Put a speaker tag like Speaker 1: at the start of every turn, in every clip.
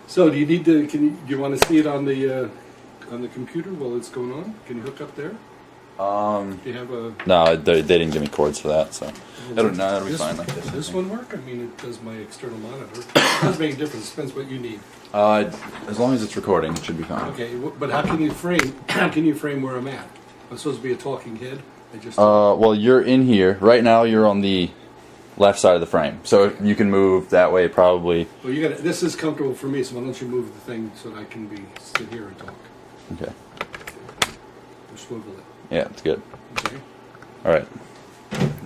Speaker 1: So do you need to? Do you want to see it on the computer while it's going on? Can you hook up there? Do you have a?
Speaker 2: No, they didn't give me cords for that, so that'll be fine like this.
Speaker 1: Does this one work? I mean, it does my external monitor. It doesn't make a difference. Depends what you need.
Speaker 2: As long as it's recording, it should be fine.
Speaker 1: Okay, but how can you frame? How can you frame where I'm at? I'm supposed to be a talking head.
Speaker 2: Well, you're in here right now. You're on the left side of the frame, so you can move that way probably.
Speaker 1: Well, you got this is comfortable for me, so why don't you move the thing so that I can sit here and talk?
Speaker 2: Okay.
Speaker 1: Or swivel it.
Speaker 2: Yeah, it's good.
Speaker 1: Okay.
Speaker 2: All right.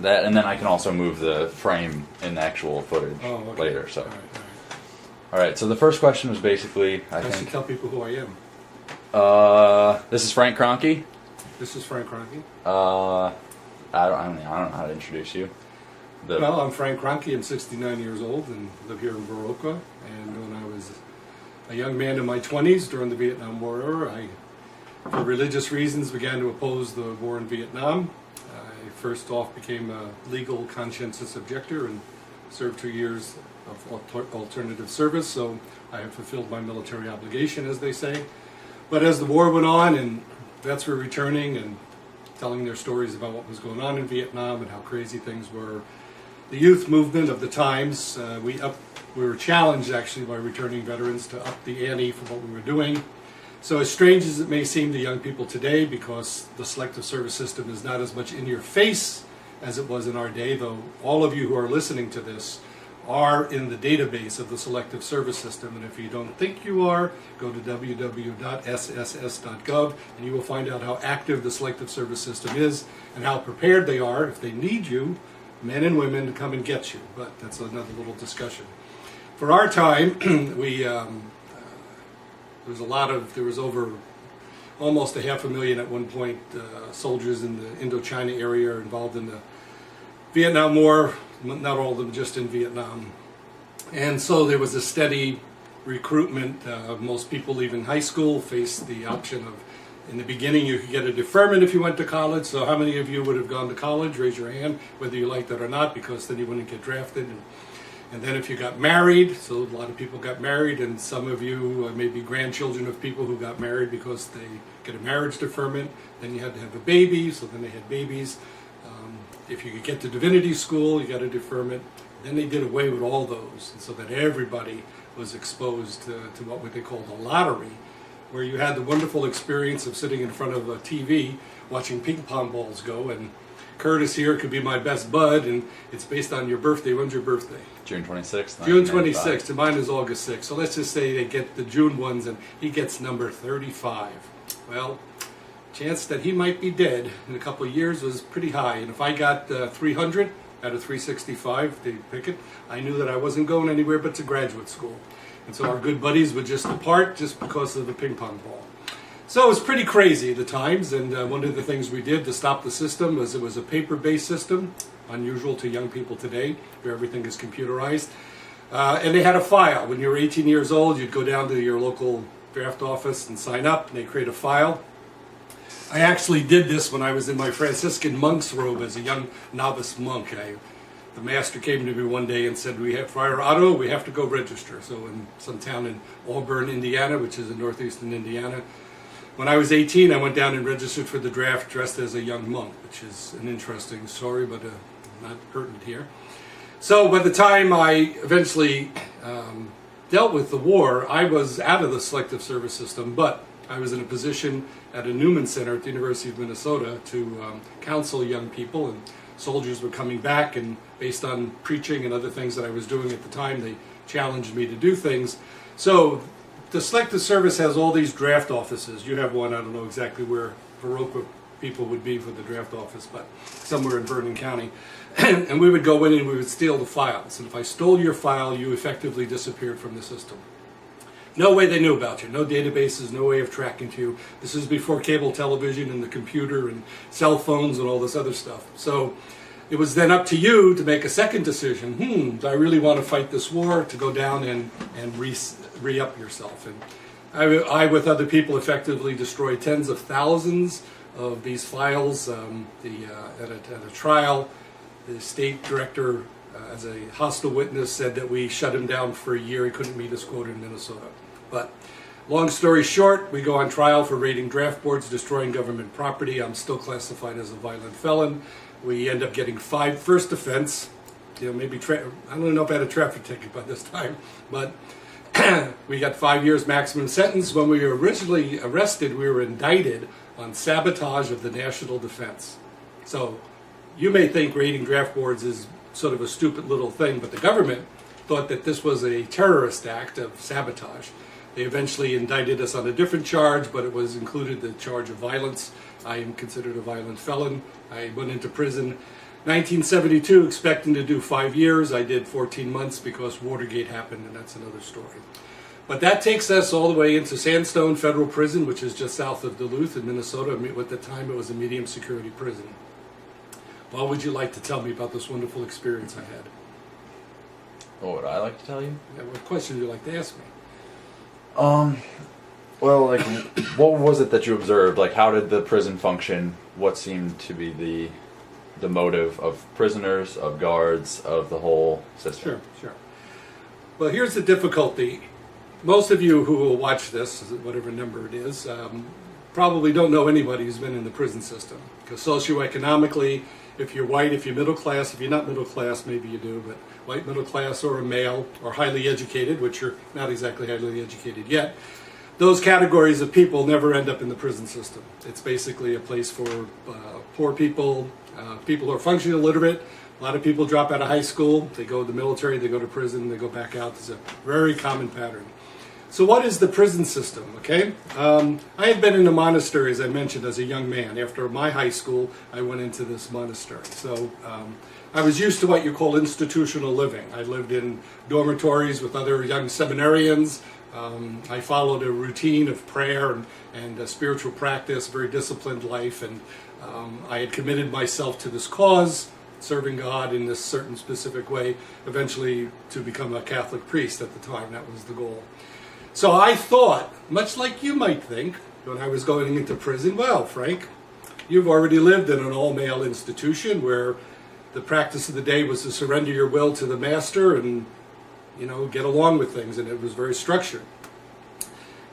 Speaker 2: That, and then I can also move the frame in the actual footage later. So. All right. So the first question was basically, I
Speaker 1: should tell people who I am.
Speaker 2: This is Frank Kroncke.
Speaker 1: This is Frank Kroncke.
Speaker 2: I don't know how to introduce you.
Speaker 1: Well, I'm Frank Kroncke. I'm 69 years old and live here in Baroka. And when I was a young man in my 20s during the Vietnam War era, I, for religious reasons, began to oppose the war in Vietnam. I first off became a legal conscientious objector and served 2 years of alternative service. So I have fulfilled my military obligation, as they say. But as the war went on and vets were returning and telling their stories about what was going on in Vietnam and how crazy things were, the youth movement of the times, we were challenged actually by returning veterans to up the ante for what we were doing. So as strange as it may seem to young people today, because the selective service system is not as much in your face as it was in our day, though all of you who are listening to this are in the database of the selective service system, and if you don't think you are, go to www.sss.gov and you will find out how active the selective service system is and how prepared they are, if they need you, men and women, to come and get you. But that's another little discussion. For our time, there was over almost 500,000 at one point soldiers in the Indochina area involved in the Vietnam War, not all of them just in Vietnam. And so there was a steady recruitment. Most people leaving high school faced the option of, in the beginning you could get a deferment if you went to college. So how many of you would have gone to college? Raise your hand, whether you liked it or not, because then you wouldn't get drafted. And then if you got married, so a lot of people got married, and some of you may be grandchildren of people who got married because they get a marriage deferment. Then you had to have a baby, so then they had babies. If you could get to divinity school, you got a deferment. Then they did away with all those, and so that everybody was exposed to what they called a lottery, where you had the wonderful experience of sitting in front of a TV watching ping pong balls go, and Curtis here could be my best bud, and it's based on your birthday. When's your birthday?
Speaker 2: June 26th.
Speaker 1: June 26th, and mine is August 6th. So let's just say they get the June ones, and he gets number 35. Well, chance that he might be dead in a couple of years was pretty high, and if I got 300 out of 365, they pick it, I knew that I wasn't going anywhere but to graduate school. And so our good buddies would just depart just because of the ping pong ball. So it was pretty crazy at the times, and one of the things we did to stop the system was it was a paper-based system, unusual to young people today, where everything is computerized. And they had a file. When you were 18 years old, you'd go down to your local draft office and sign up, and they create a file. I actually did this when I was in my Franciscan monk's robe as a young novice monk. The master came to me one day and said, Friar Otto, we have to go register. So in some town in Auburn, Indiana, which is in northeastern Indiana, when I was 18, I went down and registered for the draft dressed as a young monk, which is an interesting story, but not pertinent here. So by the time I eventually dealt with the war, I was out of the selective service system, but I was in a position at a Newman Center at the University of Minnesota to counsel young people, and soldiers were coming back, and based on preaching and other things that I was doing at the time, they challenged me to do things. So the selective service has all these draft offices. You have one, I don't know exactly where Baroka people would be for the draft office, but somewhere in Vernon County. And we would go in and we would steal the files. And if I stole your file, you effectively disappeared from the system. No way they knew about you, no databases, no way of tracking you. This is before cable television and the computer and cell phones and all this other stuff. So it was then up to you to make a second decision. Do I really want to fight this war? To go down and re-up yourself. And I, with other people, effectively destroyed tens of thousands of these files. At a trial, the state director, as a hostile witness, said that we shut him down for a year. He couldn't meet his quota in Minnesota. But long story short, we go on trial for raiding draft boards, destroying government property. I'm still classified as a violent felon. We end up getting 5 first offense. Maybe I don't know if I had a traffic ticket by this time, but we got 5 years maximum sentence. When we were originally arrested, we were indicted on sabotage of the national defense. So you may think raiding draft boards is sort of a stupid little thing, but the government thought that this was a terrorist act of sabotage. They eventually indicted us on a different charge, but it was included the charge of violence. I am considered a violent felon. I went into prison 1972 expecting to do 5 years. I did 14 months because Watergate happened, and that's another story. But that takes us all the way into Sandstone Federal Prison, which is just south of Duluth in Minnesota. At the time, it was a medium security prison. What would you like to tell me about this wonderful experience I had?
Speaker 2: What would I like to tell you?
Speaker 1: Yeah, what question would you like to ask me?
Speaker 2: Well, like, what was it that you observed? Like, how did the prison function? What seemed to be the motive of prisoners, of guards, of the whole system?
Speaker 1: Sure. Well, here's the difficulty. Most of you who will watch this, whatever number it is, probably don't know anybody who's been in the prison system. Because socioeconomically, if you're white, if you're middle class, if you're not middle class, maybe you do, but white middle class or a male or highly educated, which you're not exactly highly educated yet, those categories of people never end up in the prison system. It's basically a place for poor people, people who are functionally illiterate. A lot of people drop out of high school, they go to the military, they go to prison, they go back out. It's a very common pattern. So what is the prison system, okay? I had been in a monastery, as I mentioned, as a young man. After my high school, I went into this monastery. So I was used to what you call institutional living. I lived in dormitories with other young seminarians. I followed a routine of prayer and spiritual practice, very disciplined life, and I had committed myself to this cause, serving God in this certain specific way, eventually to become a Catholic priest at the time. That was the goal. So I thought, much like you might think, when I was going into prison, well, Frank, you've already lived in an all-male institution where the practice of the day was to surrender your will to the master and, get along with things, and it was very structured.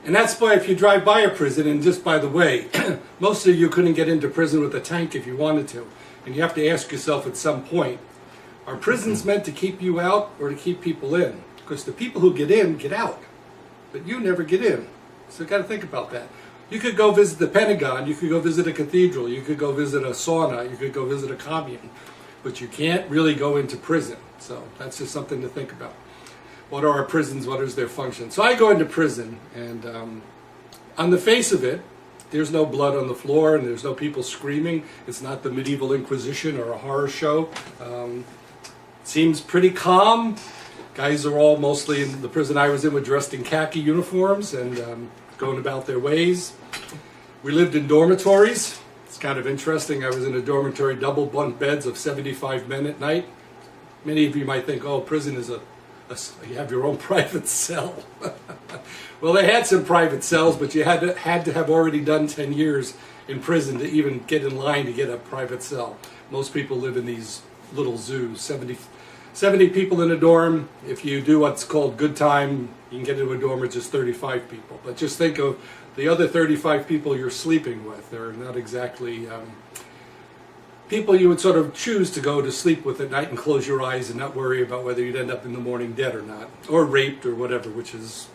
Speaker 1: And that's why if you drive by a prison, and just by the way, most of you couldn't get into prison with a tank if you wanted to. And you have to ask yourself at some point, are prisons meant to keep you out or to keep people in? Because the people who get in, get out. But you never get in. So you've got to think about that. You could go visit the Pentagon, you could go visit a cathedral, you could go visit a sauna, you could go visit a commune. But you can't really go into prison. So that's just something to think about. What are our prisons? What is their function? So I go into prison, and on the face of it, there's no blood on the floor, and there's no people screaming. It's not the medieval Inquisition or a horror show. Seems pretty calm. Guys are all mostly in the prison I was in were dressed in khaki uniforms and going about their ways. We lived in dormitories. It's kind of interesting. I was in a dormitory, double bunk beds of 75 men at night. Many of you might think, oh, prison is you have your own private cell. Well, they had some private cells, but you had to have already done 10 years in prison to even get in line to get a private cell. Most people live in these little zoos, 70 people in a dorm. If you do what's called good time, you can get into a dorm with just 35 people. But just think of the other 35 people you're sleeping with. They're not exactly people you would sort of choose to go to sleep with at night and close your eyes and not worry about whether you'd end up in the morning dead or not, or raped or whatever, which is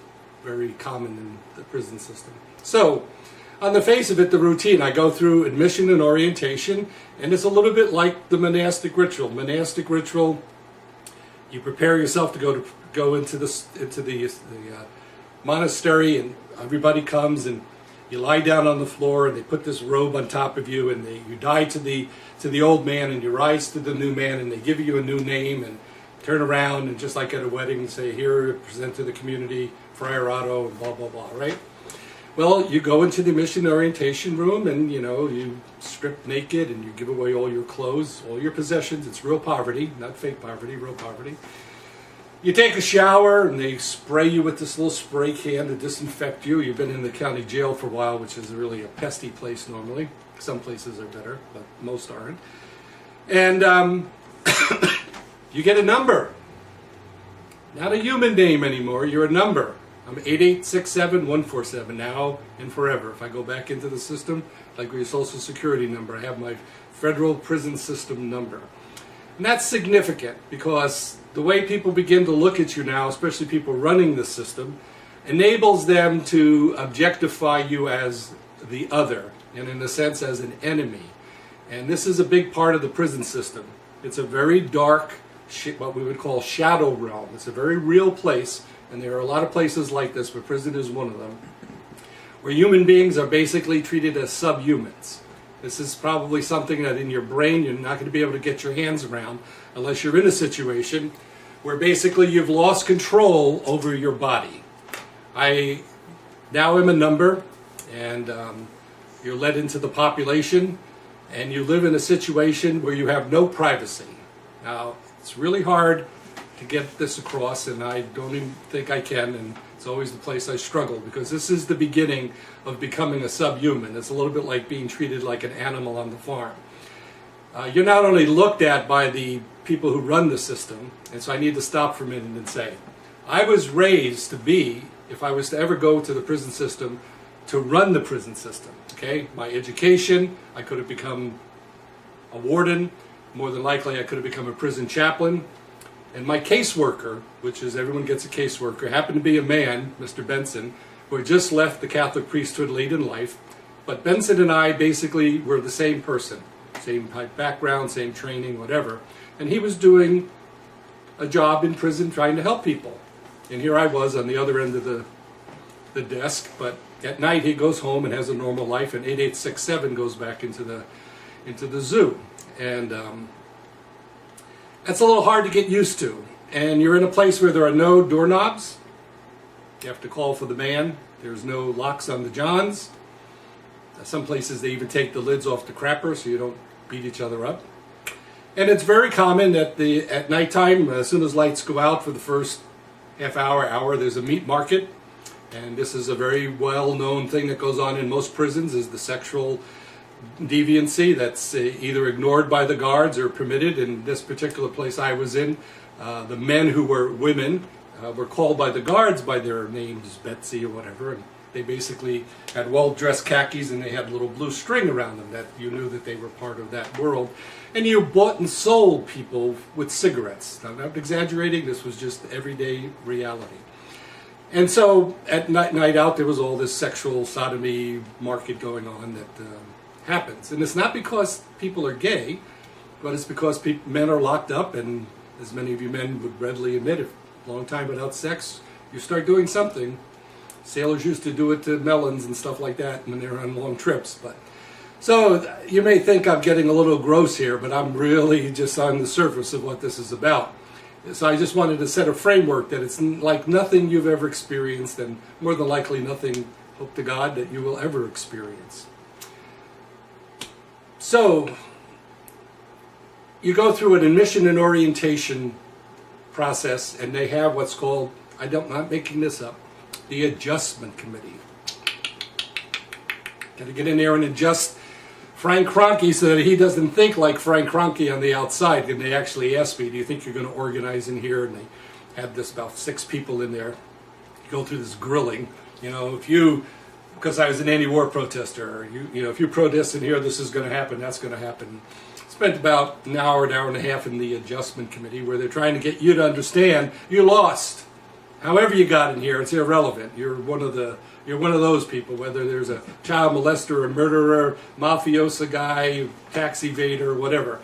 Speaker 1: very common in the prison system. So, on the face of it, the routine, I go through admission and orientation, and it's a little bit like the monastic ritual. Monastic ritual, you prepare yourself to go into the monastery, and everybody comes, and you lie down on the floor, and they put this robe on top of you, and you die to the old man, and you rise to the new man, and they give you a new name, and turn around, and just like at a wedding, say, here, present to the community, Friar Otto, and blah, blah, blah, right? Well, you go into the mission orientation room, and, you strip naked, and you give away all your clothes, all your possessions. It's real poverty, not fake poverty, real poverty. You take a shower, and they spray you with this little spray can to disinfect you. You've been in the county jail for a while, which is really a pesty place normally. Some places are better, but most aren't. And you get a number. Not a human name anymore, you're a number. I'm 8867-147 now and forever. If I go back into the system, like with your social security number, I have my federal prison system number. And that's significant because the way people begin to look at you now, especially people running the system, enables them to objectify you as the other, and in a sense as an enemy. And this is a big part of the prison system. It's a very dark, what we would call shadow realm. It's a very real place, and there are a lot of places like this, but prison is one of them, where human beings are basically treated as subhumans. This is probably something that in your brain you're not going to be able to get your hands around unless you're in a situation where basically you've lost control over your body. I now am a number, and you're led into the population, and you live in a situation where you have no privacy. Now, it's really hard to get this across, and I don't even think I can, and it's always the place I struggle, because this is the beginning of becoming a subhuman. It's a little bit like being treated like an animal on the farm. You're not only looked at by the people who run the system, and so I need to stop for a minute and say, I was raised to be, if I was to ever go to the prison system, to run the prison system. Okay, my education, I could have become a warden. More than likely, I could have become a prison chaplain. And my caseworker, which is everyone gets a caseworker, happened to be a man, Mr. Benson, who had just left the Catholic priesthood late in life. But Benson and I basically were the same person, same type background, same training, whatever. And he was doing a job in prison trying to help people. And here I was on the other end of the desk, but at night he goes home and has a normal life, and 8867 goes back into the zoo. And that's a little hard to get used to. And you're in a place where there are no doorknobs. You have to call for the man. There's no locks on the johns. Some places they even take the lids off the crapper so you don't beat each other up. And it's very common that at nighttime, as soon as lights go out for the first half hour, there's a meat market. And this is a very well-known thing that goes on in most prisons, is the sexual deviancy that's either ignored by the guards or permitted. In this particular place I was in, the men who were women were called by the guards by their names, Betsy or whatever, and they basically had well-dressed khakis, and they had a little blue string around them that you knew that they were part of that world. And you bought and sold people with cigarettes. Now, I'm not exaggerating, this was just everyday reality. And so at night out, there was all this sexual sodomy market going on that happens. And it's not because people are gay, but it's because men are locked up, and as many of you men would readily admit, if a long time without sex, you start doing something. Sailors used to do it to melons and stuff like that when they were on long trips. So you may think I'm getting a little gross here, but I'm really just on the surface of what this is about. So I just wanted to set a framework that it's like nothing you've ever experienced, and more than likely nothing, hope to God, that you will ever experience. So you go through an admission and orientation process, and they have what's called, I'm not making this up, the adjustment committee. Got to get in there and adjust Frank Kroncke so that he doesn't think like Frank Kroncke on the outside. And they actually asked me, do you think you're going to organize in here? And they had this about 6 people in there. You go through this grilling. You know, because I was an anti-war protester, if you protest in here, this is going to happen, that's going to happen. Spent about an hour and a half in the adjustment committee, where they're trying to get you to understand you lost. However you got in here, it's irrelevant. You're one of those people, whether there's a child molester, a murderer, mafiosa guy, tax evader, whatever.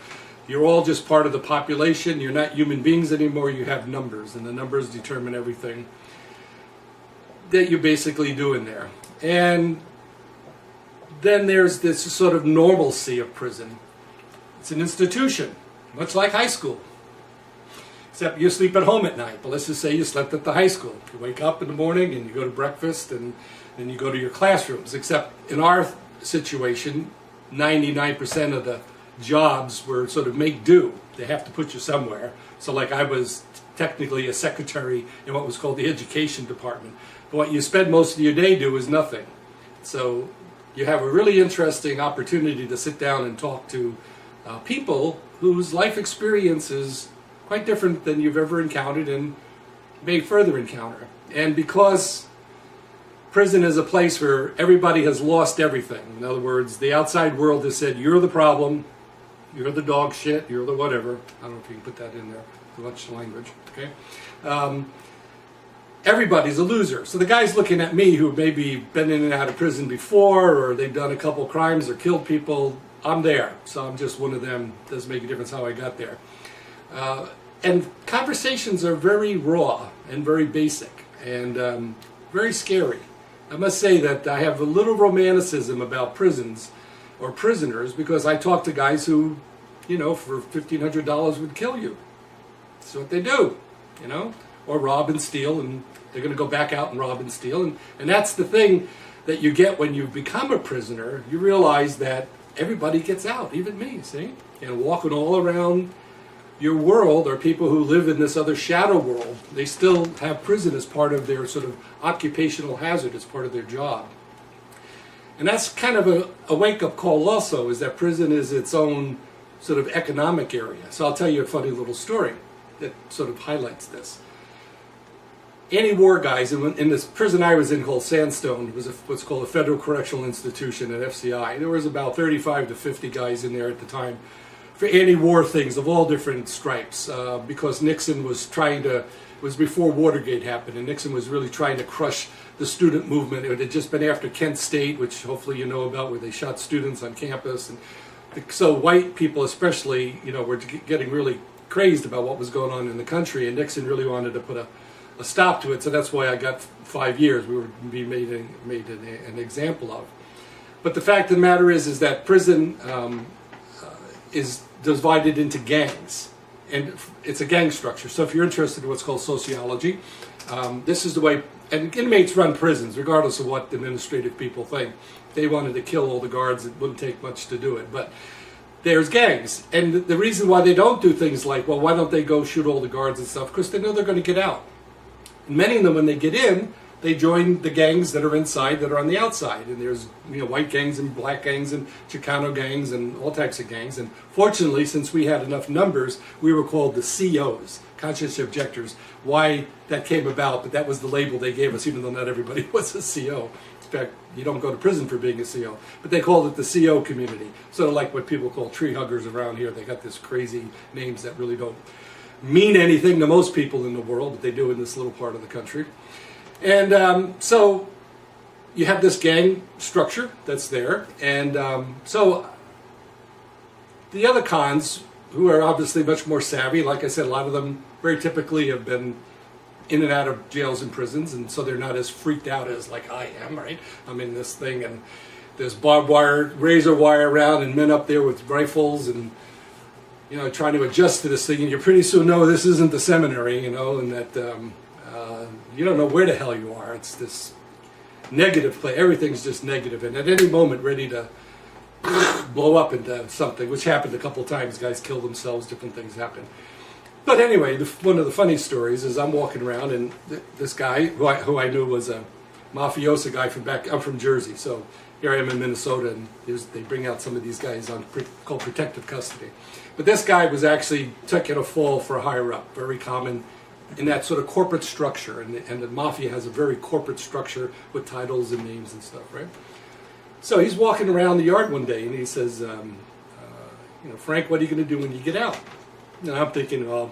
Speaker 1: You're all just part of the population. You're not human beings anymore. You have numbers, and the numbers determine everything that you basically do in there. And then there's this sort of normalcy of prison. It's an institution, much like high school. Except you sleep at home at night. But let's just say you slept at the high school. You wake up in the morning and you go to breakfast, and then you go to your classrooms. Except in our situation, 99% of the jobs were sort of make do. They have to put you somewhere. So like I was technically a secretary in what was called the education department. But what you spend most of your day do is nothing. So you have a really interesting opportunity to sit down and talk to people whose life experience is quite different than you've ever encountered and may further encounter. And because prison is a place where everybody has lost everything. In other words, the outside world has said, you're the problem, you're the dog shit, you're the whatever. I don't know if you can put that in there, too much language, okay? Everybody's a loser. So the guys looking at me who maybe been in and out of prison before, or they've done a couple crimes or killed people, I'm there. So I'm just one of them. Doesn't make a difference how I got there. And conversations are very raw and very basic and very scary. I must say that I have a little romanticism about prisons or prisoners because I talk to guys who, you know, for $1,500 would kill you. That's what they do, you know, or rob and steal, and they're going to go back out and rob and steal. And that's the thing that you get when you become a prisoner. You realize that everybody gets out, even me, see? And walking all around your world are people who live in this other shadow world. They still have prison as part of their sort of occupational hazard, as part of their job. And that's kind of a wake-up call also, is that prison is its own sort of economic area. So I'll tell you a funny little story that sort of highlights this. Anti-war guys, in this prison I was in called Sandstone, it was what's called a Federal Correctional Institution at FCI. There was about 35 to 50 guys in there at the time for anti-war things of all different stripes, because Nixon was trying to, it was before Watergate happened, and Nixon was really trying to crush the student movement. It had just been after Kent State, which hopefully you know about, where they shot students on campus. And so white people especially, you know, were getting really crazed about what was going on in the country, and Nixon really wanted to put a stop to it. So that's why I got 5 years. We were being made an example of. But the fact of the matter is that prison is divided into gangs, and it's a gang structure. So if you're interested in what's called sociology, this is the way, and inmates run prisons regardless of what administrative people think. If they wanted to kill all the guards, it wouldn't take much to do it. But there's gangs, and the reason why they don't do things like, well, why don't they go shoot all the guards and stuff, because they know they're going to get out. And many of them, when they get in, they join the gangs that are inside that are on the outside. And there's, you know, white gangs and black gangs and Chicano gangs and all types of gangs. And fortunately, since we had enough numbers, we were called the COs, conscious objectors. Why that came about, but that was the label they gave us, even though not everybody was a CO. In fact, you don't go to prison for being a CO. But they called it the CO community. Sort of like what people call tree huggers around here. They got this crazy names that really don't mean anything to most people in the world, but they do in this little part of the country. And so you have this gang structure that's there. And so the other cons, who are obviously much more savvy, like I said, a lot of them very typically have been in and out of jails and prisons, and so they're not as freaked out as like I am, right? I'm in this thing, and there's barbed wire, razor wire around, and men up there with rifles, and you know, trying to adjust to this thing, and you pretty soon know this isn't the seminary, you know, and that you don't know where the hell you are. It's this negative play. Everything's just negative, and at any moment ready to blow up into something, which happened a couple times. Guys kill themselves, different things happen. But anyway, one of the funny stories is I'm walking around, and this guy, who I knew was a mafioso guy from back, I'm from Jersey, so here I am in Minnesota, and they bring out some of these guys on called protective custody. But this guy was actually taking a fall for a higher up, very common in that sort of corporate structure, and the mafia has a very corporate structure with titles and names and stuff, right? So he's walking around the yard one day, and he says, you know, Frank, what are you going to do when you get out? And I'm thinking, well,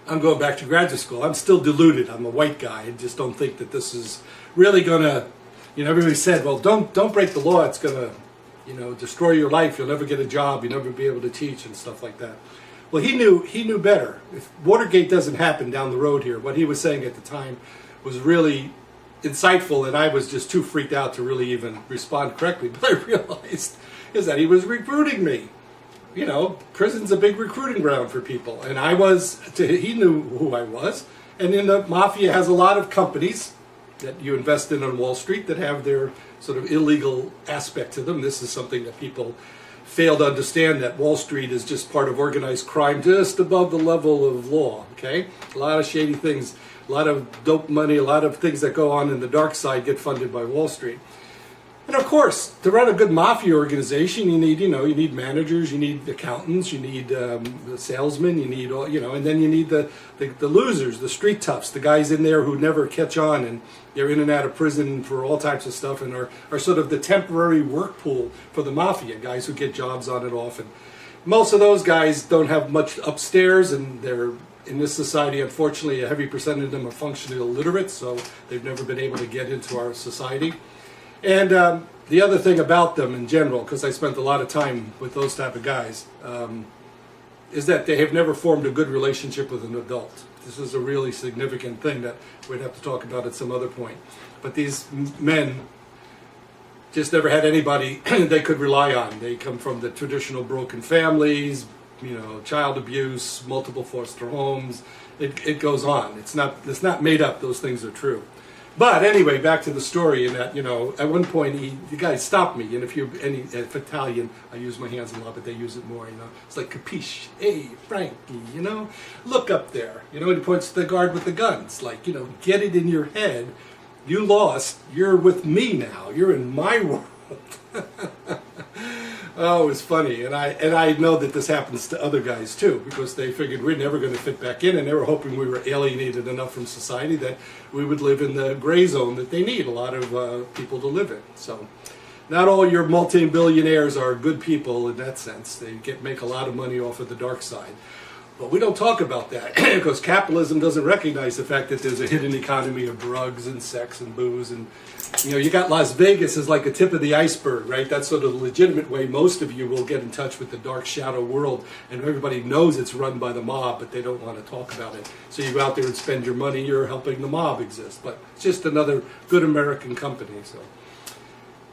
Speaker 1: I'm going back to graduate school. I'm still deluded. I'm a white guy. I just don't think that this is really going to, you know, everybody said, well, don't break the law. It's going to, you know, destroy your life. You'll never get a job. You'll never be able to teach and stuff like that. Well, he knew better. If Watergate doesn't happen down the road here, what he was saying at the time was really insightful, and I was just too freaked out to really even respond correctly. But I realized is that he was recruiting me. You know, prison's a big recruiting ground for people, and he knew who I was. And then the mafia has a lot of companies that you invest in on Wall Street that have their sort of illegal aspect to them. This is something that people fail to understand, that Wall Street is just part of organized crime, just above the level of law, okay? A lot of shady things, a lot of dope money, a lot of things that go on in the dark side get funded by Wall Street. And of course, to run a good mafia organization, you need managers, you need accountants, you need salesmen, you need and then you need the losers, the street toughs, the guys in there who never catch on and they're in and out of prison for all types of stuff and are sort of the temporary work pool for the mafia, guys who get jobs on and off. And most of those guys don't have much upstairs, and they're in this society, unfortunately, a heavy percentage of them are functionally illiterate, so they've never been able to get into our society. And the other thing about them in general, because I spent a lot of time with those type of guys, is that they have never formed a good relationship with an adult. This is a really significant thing that we'd have to talk about at some other point. But these men just never had anybody they could rely on. They come from the traditional broken families, child abuse, multiple foster homes. It goes on. It's not made up. Those things are true. But anyway, back to the story. In that, at one point, the guy stopped me. And if you're if Italian, I use my hands a lot, but they use it more. It's like capiche. Hey, Frankie. Look up there. And he points to the guard with the gun. It's like, get it in your head. You lost. You're with me now. You're in my world. Oh, it was funny, and I know that this happens to other guys too, because they figured we're never going to fit back in, and they were hoping we were alienated enough from society that we would live in the gray zone that they need a lot of people to live in. So, not all your multi-billionaires are good people in that sense. They make a lot of money off of the dark side. But we don't talk about that because capitalism doesn't recognize the fact that there's a hidden economy of drugs and sex and booze. And, you got Las Vegas as like a tip of the iceberg, right? That's sort of the legitimate way most of you will get in touch with the dark shadow world. And everybody knows it's run by the mob, but they don't want to talk about it. So you go out there and spend your money, you're helping the mob exist. But it's just another good American company. So,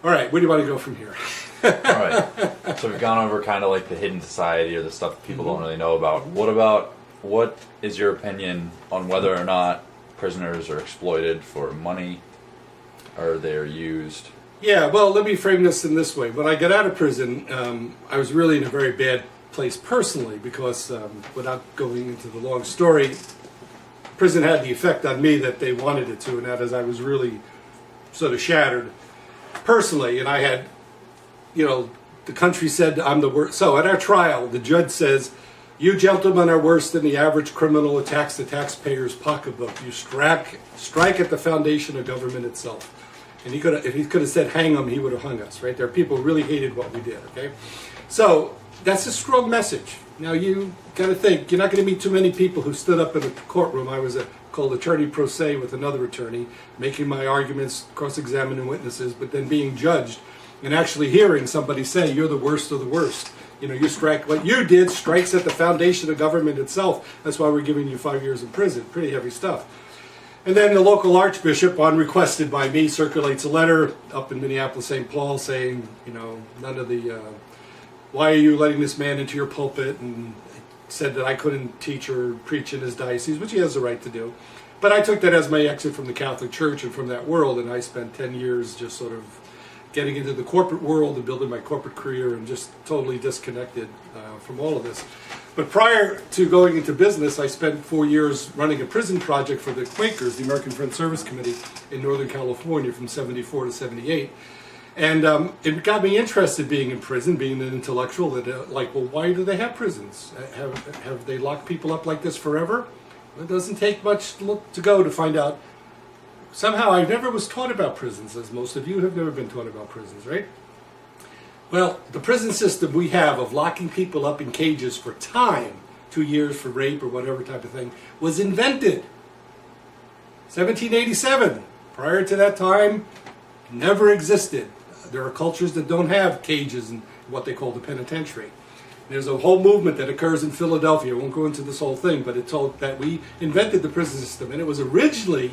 Speaker 1: all right, where do you want to go from here?
Speaker 2: All right. So we've gone over kind of like the hidden society or the stuff that people don't really know about. What is your opinion on whether or not prisoners are exploited for money or they're used?
Speaker 1: Yeah, well, let me frame this in this way. When I got out of prison, I was really in a very bad place personally because, without going into the long story, prison had the effect on me that they wanted it to, and that is I was really sort of shattered personally, and I had, the country said I'm the worst. So at our trial, the judge says, "You gentlemen are worse than the average criminal who attacks the taxpayer's pocketbook. You strike at the foundation of government itself." And if he could have said hang them, he would have hung us, right? There are people who really hated what we did, okay? So that's a strong message. Now you got to think, you're not going to meet too many people who stood up in a courtroom. I was called attorney pro se with another attorney, making my arguments, cross-examining witnesses, but then being judged and actually hearing somebody say, "You're the worst of the worst. You strike, what you did strikes at the foundation of government itself. That's why we're giving you 5 years in prison." Pretty heavy stuff. And then the local archbishop, requested by me, circulates a letter up in Minneapolis, St. Paul, saying, none of the, why are you letting this man into your pulpit? And said that I couldn't teach or preach in his diocese, which he has the right to do. But I took that as my exit from the Catholic Church and from that world, and I spent 10 years just sort of getting into the corporate world and building my corporate career and just totally disconnected from all of this. But prior to going into business, I spent 4 years running a prison project for the Quakers, the American Friends Service Committee in Northern California from 74 to 78. And it got me interested being in prison, being an intellectual, that well, why do they have prisons? Have they locked people up like this forever? Well, it doesn't take much to go to find out. Somehow I never was taught about prisons, as most of you have never been taught about prisons, right? Well, the prison system we have of locking people up in cages for time, 2 years for rape or whatever type of thing, was invented 1787. Prior to that time, never existed. There are cultures that don't have cages in what they call the penitentiary. There's a whole movement that occurs in Philadelphia. I won't go into this whole thing, but it told that we invented the prison system, and it was originally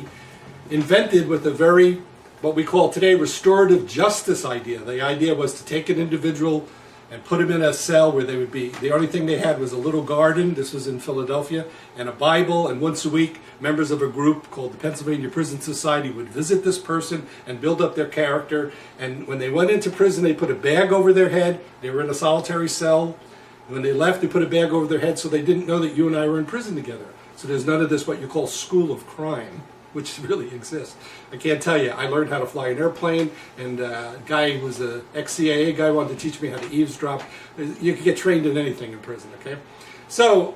Speaker 1: invented with a very, what we call today, restorative justice idea. The idea was to take an individual and put him in a cell where they would be, the only thing they had was a little garden, this was in Philadelphia, and a Bible, and once a week, members of a group called the Pennsylvania Prison Society would visit this person and build up their character, and when they went into prison, they put a bag over their head, they were in a solitary cell, and when they left, they put a bag over their head so they didn't know that you and I were in prison together. So there's none of this, what you call school of crime. which really exists. I can't tell you. I learned how to fly an airplane, and a guy who was an ex-CIA guy wanted to teach me how to eavesdrop. You can get trained in anything in prison, okay? So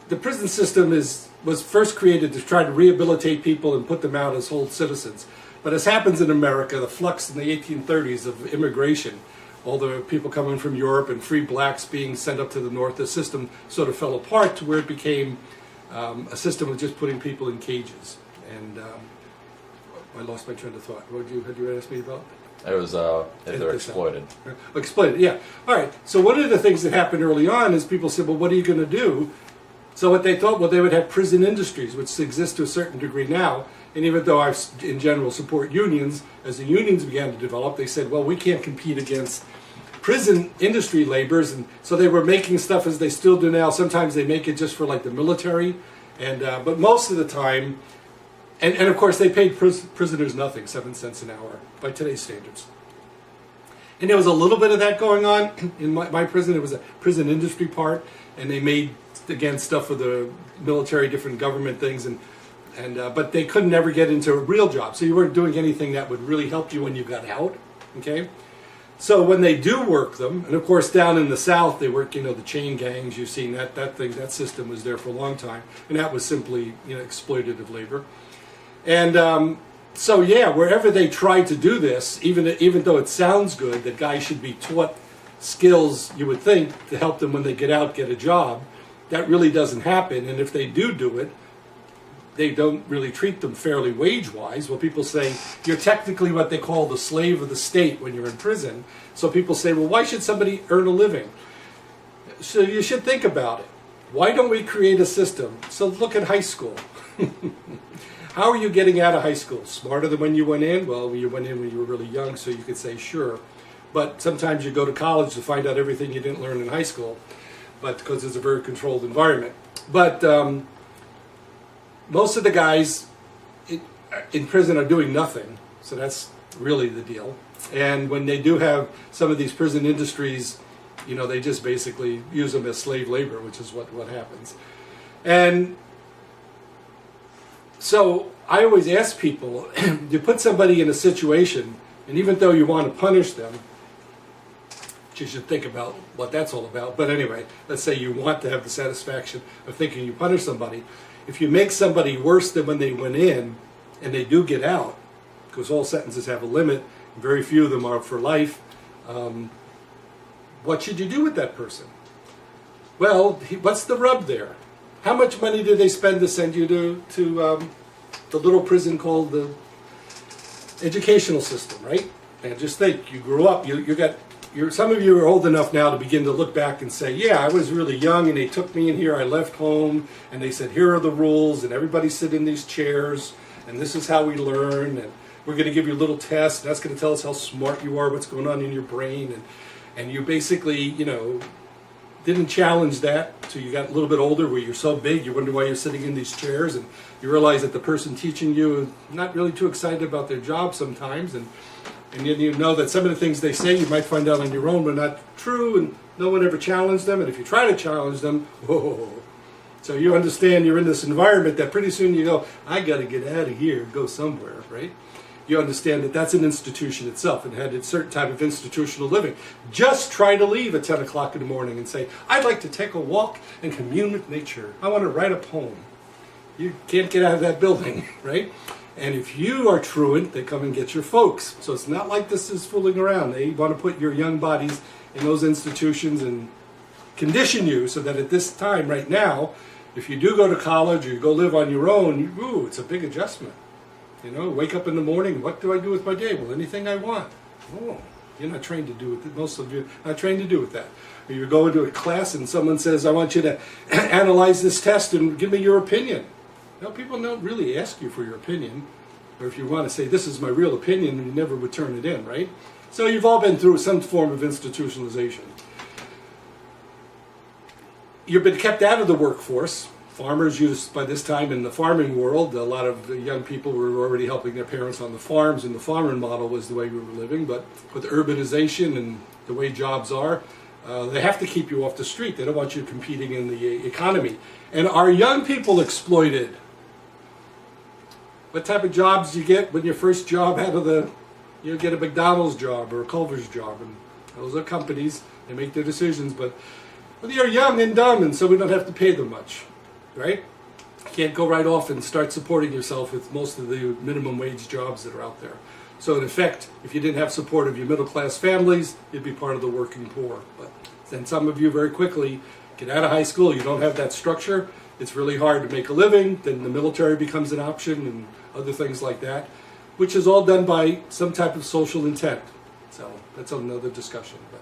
Speaker 1: the prison system was first created to try to rehabilitate people and put them out as whole citizens. But as happens in America, the flux in the 1830s of immigration, all the people coming from Europe and free blacks being sent up to the north, the system sort of fell apart to where it became a system of just putting people in cages. And I lost my train of thought. Had you asked me about?
Speaker 2: It was if they're exploited.
Speaker 1: Exploited, yeah. All right. So one of the things that happened early on is people said, well, what are you going to do? So what they thought, well, they would have prison industries, which exist to a certain degree now. And even though I, in general, support unions, as the unions began to develop, they said, well, we can't compete against prison industry laborers. And so they were making stuff as they still do now. Sometimes they make it just for like the military. And but most of the time, and of course, they paid prisoners nothing, 7 cents an hour by today's standards. And there was a little bit of that going on in my prison. It was a prison industry part, and they made, again, stuff for the military, different government things, but they couldn't ever get into a real job. So you weren't doing anything that would really help you when you got out, okay? So when they do work them, and of course down in the South, they work, the chain gangs, you've seen that system was there for a long time, and that was simply, exploitative labor. And so yeah, wherever they try to do this, even though it sounds good that guys should be taught skills, you would think, to help them when they get out, get a job, that really doesn't happen. And if they do it, they don't really treat them fairly wage-wise. Well, people say, you're technically what they call the slave of the state when you're in prison. So people say, well, why should somebody earn a living? So you should think about it. Why don't we create a system? So look at high school. How are you getting out of high school? Smarter than when you went in? Well, you went in when you were really young, so you could say sure. But sometimes you go to college to find out everything you didn't learn in high school, but because it's a very controlled environment. But most of the guys in prison are doing nothing, so that's really the deal. And when they do have some of these prison industries, they just basically use them as slave labor, which is what happens. And so I always ask people, you put somebody in a situation, and even though you want to punish them, you should think about what that's all about. But anyway, let's say you want to have the satisfaction of thinking you punish somebody. If you make somebody worse than when they went in, and they do get out, because all sentences have a limit, very few of them are for life, what should you do with that person? Well, what's the rub there? How much money do they spend to send you to the little prison called the educational system, right? And just think, you grew up, some of you are old enough now to begin to look back and say, yeah, I was really young and they took me in here, I left home, and they said, here are the rules, and everybody sit in these chairs, and this is how we learn, and we're going to give you a little test, and that's going to tell us how smart you are, what's going on in your brain, and you basically, didn't challenge that until you got a little bit older, where you're so big, you wonder why you're sitting in these chairs, and you realize that the person teaching you is not really too excited about their job sometimes, and you know that some of the things they say you might find out on your own are not true, and no one ever challenged them, and if you try to challenge them, whoa. So you understand you're in this environment that pretty soon you go, I got to get out of here and go somewhere, right? You understand that that's an institution itself and had a certain type of institutional living. Just try to leave at 10 o'clock in the morning and say, I'd like to take a walk and commune with nature. I want to write a poem. You can't get out of that building, right? And if you are truant, they come and get your folks. So it's not like this is fooling around. They want to put your young bodies in those institutions and condition you so that at this time, right now, if you do go to college or you go live on your own, it's a big adjustment. Wake up in the morning, what do I do with my day? Well, anything I want. Oh, you're not trained to do it. Most of you are not trained to do with that. Or you go into a class and someone says, I want you to analyze this test and give me your opinion. No, people don't really ask you for your opinion. Or if you want to say, this is my real opinion, you never would turn it in, right? So you've all been through some form of institutionalization. You've been kept out of the workforce. Farmers used, by this time in the farming world, a lot of young people were already helping their parents on the farms, and the farming model was the way we were living. But with urbanization and the way jobs are, they have to keep you off the street. They don't want you competing in the economy. And are young people exploited? What type of jobs do you get when your first job out of the, you get a McDonald's job or a Culver's job? And those are companies, they make their decisions, but you're young and dumb, and so we don't have to pay them much, right? You can't go right off and start supporting yourself with most of the minimum wage jobs that are out there. So in effect, if you didn't have support of your middle class families, you'd be part of the working poor. But then some of you very quickly get out of high school, you don't have that structure, it's really hard to make a living, then the military becomes an option and other things like that, which is all done by some type of social intent. So that's another discussion. But,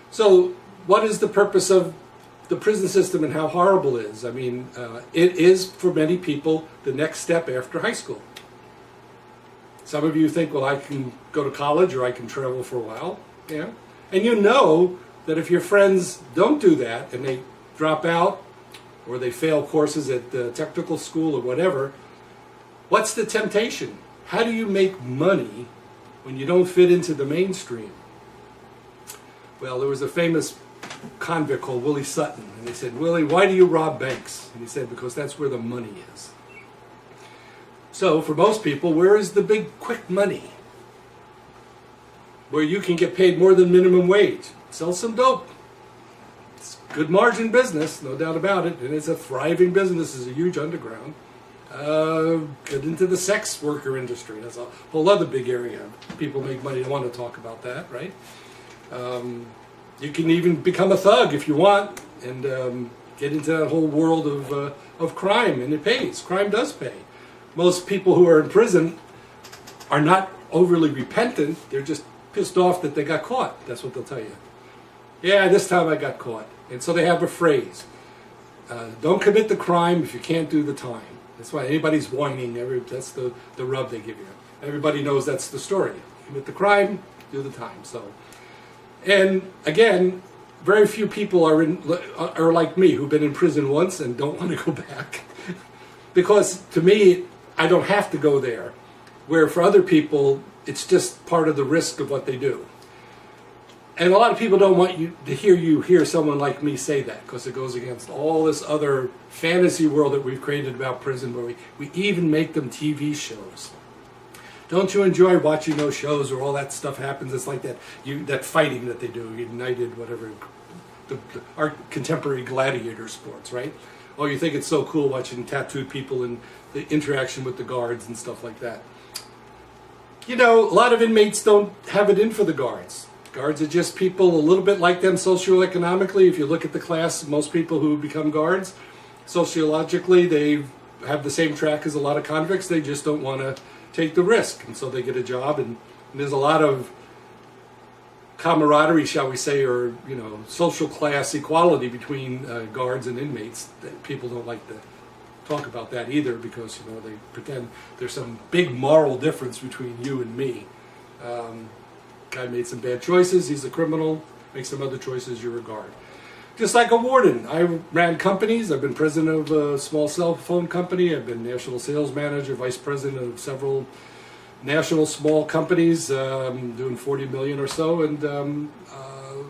Speaker 1: so what is the purpose of the prison system and how horrible it is? I mean, it is for many people the next step after high school. Some of you think, well, I can go to college or I can travel for a while. Yeah. And you know that if your friends don't do that and they drop out or they fail courses at the technical school or whatever, what's the temptation? How do you make money when you don't fit into the mainstream? Well, there was a famous convict called Willie Sutton, and they said, Willie, why do you rob banks? And he said, because that's where the money is. So for most people, where is the big quick money? Where you can get paid more than minimum wage. Sell some dope. It's good margin business, no doubt about it, and it's a thriving business. It's a huge underground. Get into the sex worker industry. That's a whole other big area. People make money. I want to talk about that, right? You can even become a thug if you want, and get into that whole world of crime, and it pays. Crime does pay. Most people who are in prison are not overly repentant. They're just pissed off that they got caught. That's what they'll tell you. Yeah, this time I got caught. And so they have a phrase. Don't commit the crime if you can't do the time. That's why anybody's whining. That's the rub they give you. Everybody knows that's the story. Commit the crime, do the time. So, and again, very few people are like me who've been in prison once and don't want to go back. Because to me, I don't have to go there. Where for other people, it's just part of the risk of what they do. And a lot of people don't want you to hear someone like me say that, because it goes against all this other fantasy world that we've created about prison, where we even make them TV shows. Don't you enjoy watching those shows where all that stuff happens? It's like that fighting that they do, United, whatever, our contemporary gladiator sports, right? Oh, you think it's so cool watching tattooed people and the interaction with the guards and stuff like that. You know, a lot of inmates don't have it in for the guards. Guards are just people a little bit like them socioeconomically. If you look at the class, most people who become guards, sociologically, they have the same track as a lot of convicts. They just don't want to take the risk. And so they get a job, and there's a lot of camaraderie, shall we say, or social class equality between guards and inmates. People don't like to talk about that either, because they pretend there's some big moral difference between you and me. Guy made some bad choices, he's a criminal. Make some other choices, you're a guard. Just like a warden. I ran companies. I've been president of a small cell phone company. I've been national sales manager, vice president of several national small companies, doing 40 million or so. And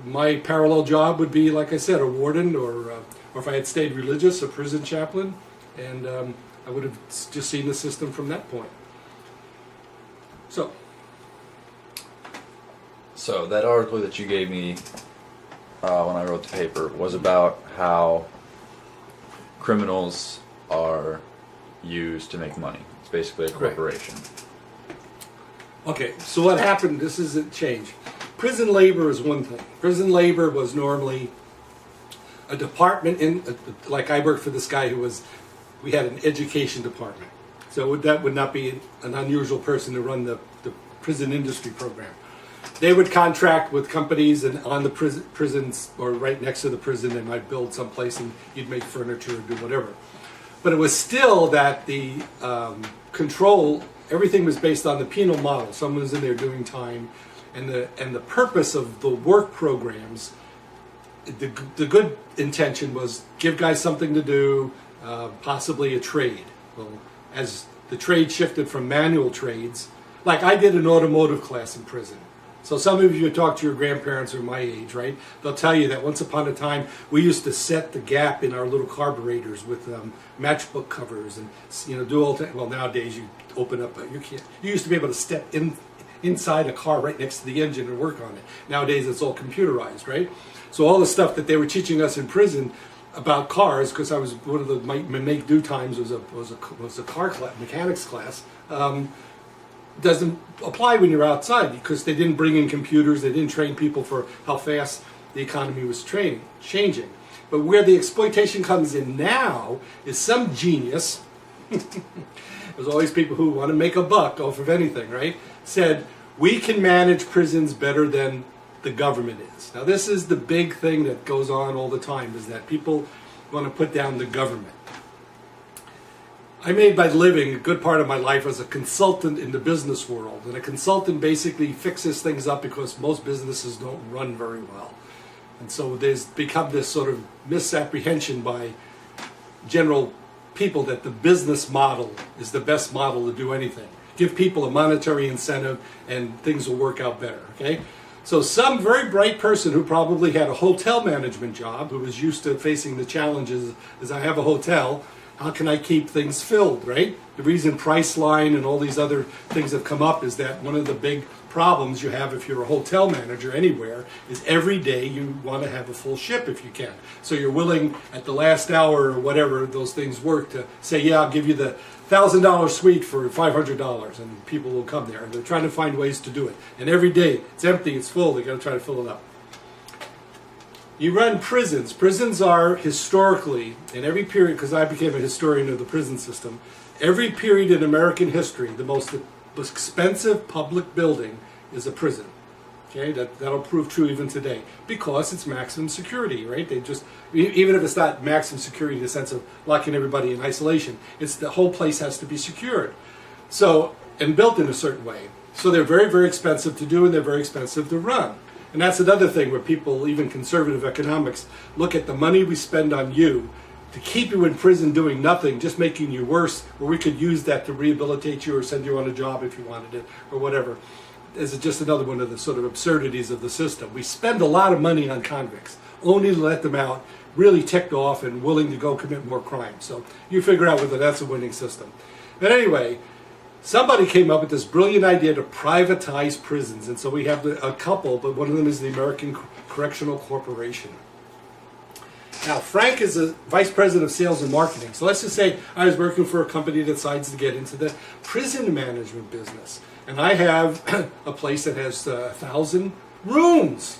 Speaker 1: my parallel job would be, like I said, a warden, or if I had stayed religious, a prison chaplain. And I would have just seen the system from that point.
Speaker 2: So that article that you gave me when I wrote the paper was about how criminals are used to make money. It's basically a corporation.
Speaker 1: Okay, so what happened, this is a change. Prison labor is one thing. Prison labor was normally a department like I worked for this guy we had an education department. So that would not be an unusual person to run the prison industry program. They would contract with companies, and on the prisons or right next to the prison, they might build someplace and you'd make furniture or do whatever. But it was still that the control, everything was based on the penal model. Someone was in there doing time, and the purpose of the work programs, the good intention was give guys something to do, possibly a trade. Well, as the trade shifted from manual trades, like I did an automotive class in prison. So some of you talk to your grandparents who are my age, right? They'll tell you that once upon a time we used to set the gap in our little carburetors with matchbook covers and do all that. Well, nowadays you open up, you can't. You used to be able to step inside a car right next to the engine and work on it. Nowadays it's all computerized, right? So all the stuff that they were teaching us in prison about cars, because I was one of the my make-do times was a car class, mechanics class. Doesn't apply when you're outside because they didn't bring in computers, they didn't train people for how fast the economy was changing. But where the exploitation comes in now is some genius, there's always people who want to make a buck off of anything, right? Said, we can manage prisons better than the government is. Now this is the big thing that goes on all the time, is that people want to put down the government. I made my living, a good part of my life, as a consultant in the business world. And a consultant basically fixes things up because most businesses don't run very well. And so there's become this sort of misapprehension by general people that the business model is the best model to do anything. Give people a monetary incentive and things will work out better, okay? So some very bright person who probably had a hotel management job, who was used to facing the challenges, is I have a hotel, how can I keep things filled, right? The reason Priceline and all these other things have come up is that one of the big problems you have if you're a hotel manager anywhere is every day you want to have a full ship if you can. So you're willing at the last hour or whatever those things work to say, yeah, I'll give you the $1,000 suite for $500, and people will come there. And they're trying to find ways to do it. And every day it's empty, it's full, they got to try to fill it up. You run prisons. Prisons are historically, in every period, because I became a historian of the prison system, every period in American history, the most expensive public building is a prison. Okay, that'll prove true even today because it's maximum security, right? They just, even if it's not maximum security in the sense of locking everybody in isolation, it's the whole place has to be secured. So, and built in a certain way. So they're very, very expensive to do and they're very expensive to run. And that's another thing where people, even conservative economics, look at the money we spend on you to keep you in prison doing nothing, just making you worse, where we could use that to rehabilitate you or send you on a job if you wanted it, or whatever. This is just another one of the sort of absurdities of the system. We spend a lot of money on convicts, only to let them out really ticked off and willing to go commit more crime. So you figure out whether that's a winning system. But anyway, somebody came up with this brilliant idea to privatize prisons. And so we have a couple, but one of them is the American Correctional Corporation. Now, Frank is a vice president of sales and marketing. So let's just say I was working for a company that decides to get into the prison management business. And I have a place that has 1,000 rooms.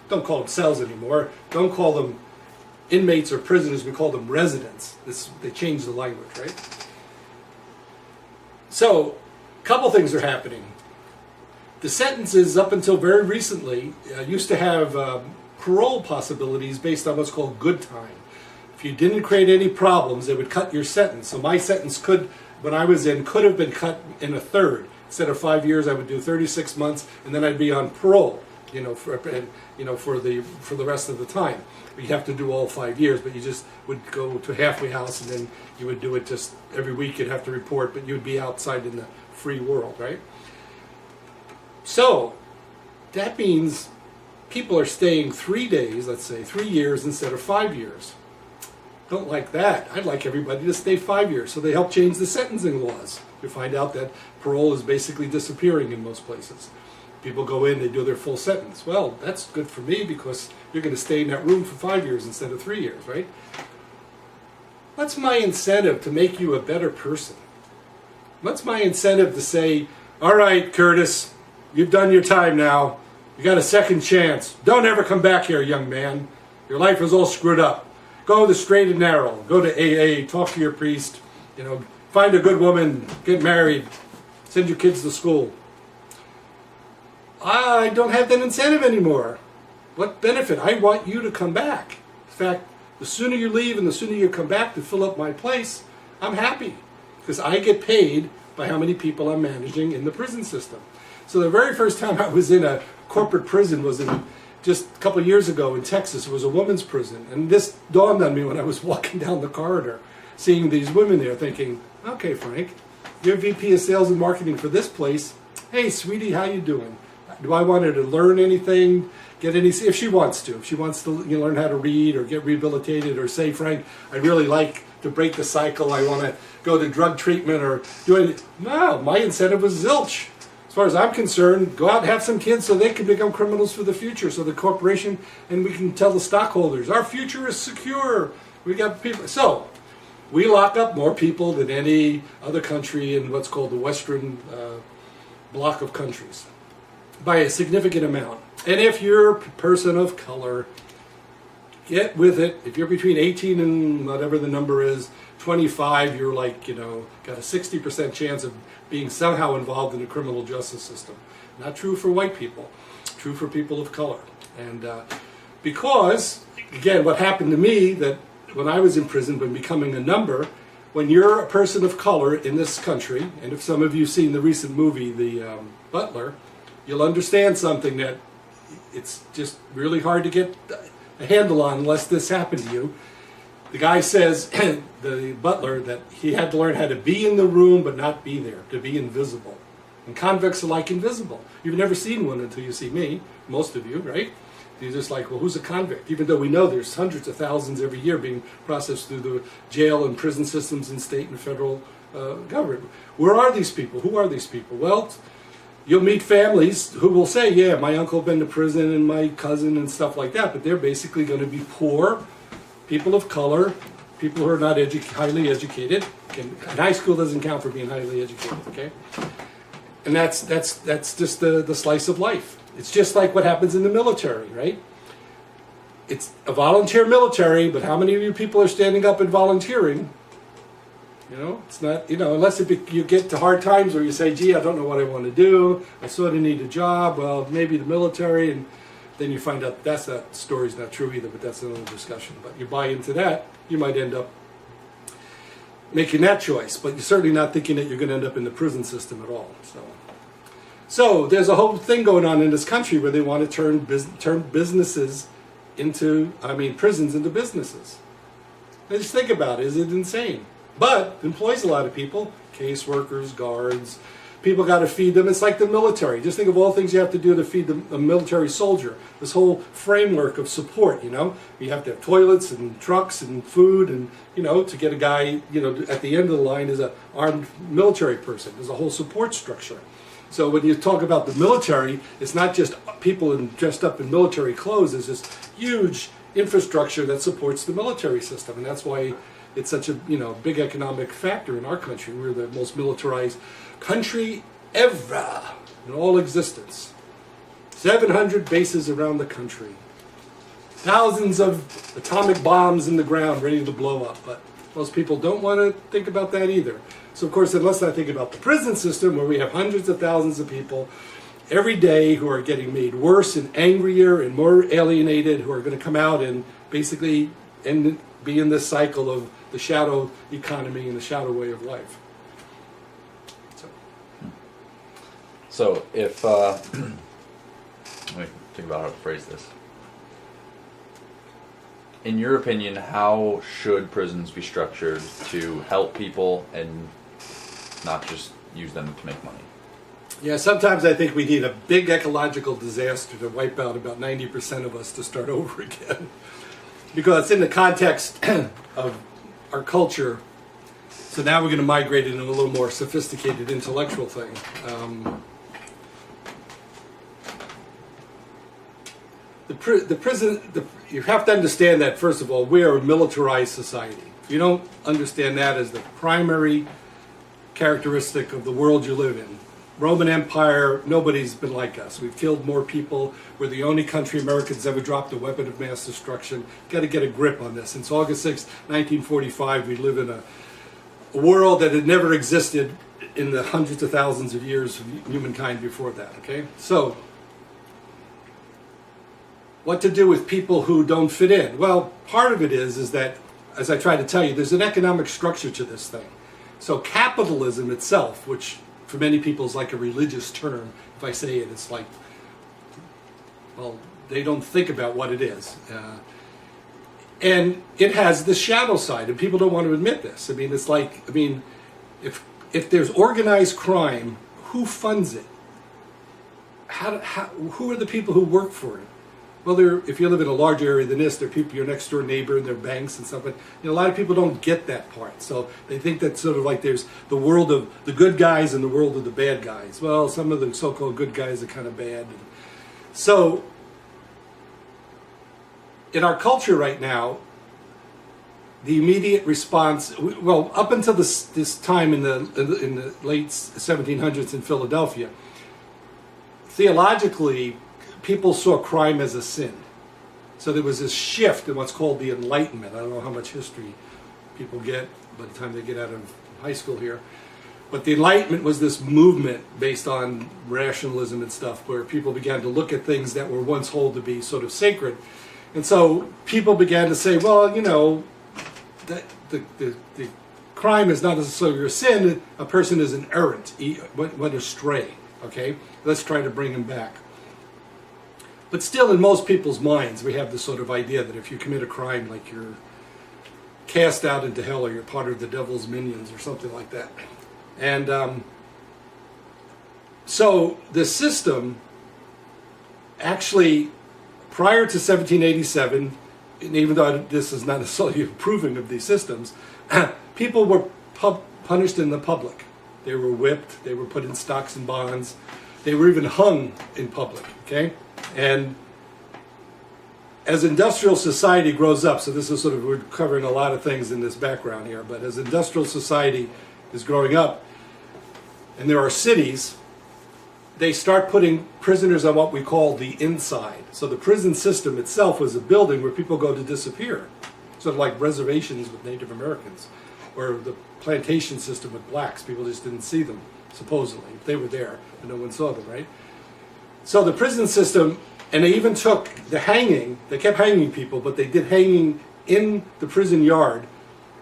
Speaker 1: Don't call them cells anymore. Don't call them inmates or prisoners. We call them residents. They changed the language, right? So, a couple things are happening. The sentences, up until very recently, used to have parole possibilities based on what's called good time. If you didn't create any problems, they would cut your sentence. So my sentence could, when I was in, could have been cut in a third. Instead of 5 years, I would do 36 months, and then I'd be on parole, for the rest of the time. You have to do all 5 years, but you just would go to a halfway house, and then you would do it just every week. You'd have to report, but you would be outside in the free world, right? So that means people are staying 3 days, let's say 3 years instead of 5 years. Don't like that. I'd like everybody to stay 5 years. So they help change the sentencing laws. You find out that parole is basically disappearing in most places. People go in, they do their full sentence. Well, that's good for me because you're going to stay in that room for 5 years instead of 3 years, right? What's my incentive to make you a better person? What's my incentive to say, all right, Curtis, you've done your time now. You got a second chance. Don't ever come back here, young man. Your life is all screwed up. Go the straight and narrow. Go to AA. Talk to your priest. Find a good woman. Get married. Send your kids to school. I don't have that incentive anymore. What benefit? I want you to come back. In fact, the sooner you leave and the sooner you come back to fill up my place, I'm happy. Because I get paid by how many people I'm managing in the prison system. So the very first time I was in a corporate prison was just a couple of years ago in Texas. It was a women's prison. And this dawned on me when I was walking down the corridor, seeing these women there thinking, okay, Frank, you're VP of Sales and Marketing for this place. Hey, sweetie, how you doing? Do I want her to learn anything? Get any? If she wants to. If she wants to learn how to read or get rehabilitated or say, Frank, I'd really like to break the cycle. I want to go to drug treatment or do anything. No, my incentive was zilch. As far as I'm concerned, go out and have some kids so they can become criminals for the future. So the corporation, and we can tell the stockholders, our future is secure. We got people. So we lock up more people than any other country in what's called the Western bloc of countries by a significant amount. And if you're a person of color, get with it. If you're between 18 and whatever the number is, 25, you're like, got a 60% chance of being somehow involved in the criminal justice system. Not true for white people, true for people of color. And because, again, what happened to me, that when I was in prison, when becoming a number, when you're a person of color in this country, and if some of you have seen the recent movie, The Butler, you'll understand something that it's just really hard to get a handle on unless this happened to you. The guy says, the butler, that he had to learn how to be in the room but not be there, to be invisible. And convicts are like invisible. You've never seen one until you see me, most of you, right? You're just like, well, who's a convict? Even though we know there's hundreds of thousands every year being processed through the jail and prison systems in state and federal government. Where are these people? Who are these people? Well, you'll meet families who will say, yeah, my uncle been to prison and my cousin and stuff like that, but they're basically going to be poor, people of color, people who are not highly educated. And high school doesn't count for being highly educated, okay? And that's just the slice of life. It's just like what happens in the military, right? It's a volunteer military, but how many of you people are standing up and volunteering? It's not, unless you get to hard times where you say, gee, I don't know what I want to do. I sort of need a job. Well, maybe the military, and then you find out that story's not true either, but that's another discussion. But you buy into that, you might end up making that choice, but you're certainly not thinking that you're going to end up in the prison system at all. So there's a whole thing going on in this country where they want to turn businesses into, prisons into businesses. Now just think about it. Is it insane? But it employs a lot of people, caseworkers, guards. People got to feed them. It's like the military. Just think of all the things you have to do to feed a military soldier. This whole framework of support, You have to have toilets and trucks and food and, to get a guy, at the end of the line is an armed military person. There's a whole support structure. So when you talk about the military, it's not just people dressed up in military clothes. There's this huge infrastructure that supports the military system. And that's why it's such a big economic factor in our country. We're the most militarized country ever in all existence. 700 bases around the country. Thousands of atomic bombs in the ground ready to blow up. But most people don't want to think about that either. So of course, unless I think about the prison system where we have hundreds of thousands of people every day who are getting made worse and angrier and more alienated, who are going to come out and basically be in this cycle of the shadow economy and the shadow way of life.
Speaker 2: So if, let me think about how to phrase this. In your opinion, how should prisons be structured to help people and not just use them to make money?
Speaker 1: Yeah, sometimes I think we need a big ecological disaster to wipe out about 90% of us to start over again. Because in the context of our culture, so now we're going to migrate into a little more sophisticated intellectual thing. The prison, you have to understand that, first of all, we are a militarized society. If you don't understand that as the primary characteristic of the world you live in, Roman Empire, nobody's been like us. We've killed more people. We're the only country Americans ever dropped a weapon of mass destruction. Got to get a grip on this. Since August 6, 1945, we live in a world that had never existed in the hundreds of thousands of years of humankind before that, okay? So, what to do with people who don't fit in? Well, part of it is that, as I try to tell you, there's an economic structure to this thing. So capitalism itself, which for many people is like a religious term, if I say it, it's like, well, they don't think about what it is. And it has the shadow side, and people don't want to admit this. It's like, if there's organized crime, who funds it? who are the people who work for it? Well, if you live in a large area than this, they're people, your next door neighbor, and their banks and stuff. But a lot of people don't get that part. So they think that sort of like there's the world of the good guys and the world of the bad guys. Well, some of the so-called good guys are kind of bad. So in our culture right now, the immediate response, well, up until this time in the late 1700s in Philadelphia, theologically, people saw crime as a sin. So there was this shift in what's called the Enlightenment. I don't know how much history people get by the time they get out of high school here. But the Enlightenment was this movement based on rationalism and stuff, where people began to look at things that were once held to be sort of sacred. And so people began to say, well, that the crime is not necessarily a sin. A person is an errant, went astray. Okay, let's try to bring him back. But still, in most people's minds, we have this sort of idea that if you commit a crime, like you're cast out into hell, or you're part of the devil's minions, or something like that. And so the system actually, prior to 1787, and even though this is not necessarily approving of these systems, people were punished in the public. They were whipped, they were put in stocks and bonds, they were even hung in public, okay? And as industrial society grows up, so this is sort of, we're covering a lot of things in this background here, but as industrial society is growing up, and there are cities, they start putting prisoners on what we call the inside. So the prison system itself was a building where people go to disappear, sort of like reservations with Native Americans, or the plantation system with blacks. People just didn't see them, supposedly. They were there, but no one saw them, right? So the prison system, and they even took the hanging, they kept hanging people, but they did hanging in the prison yard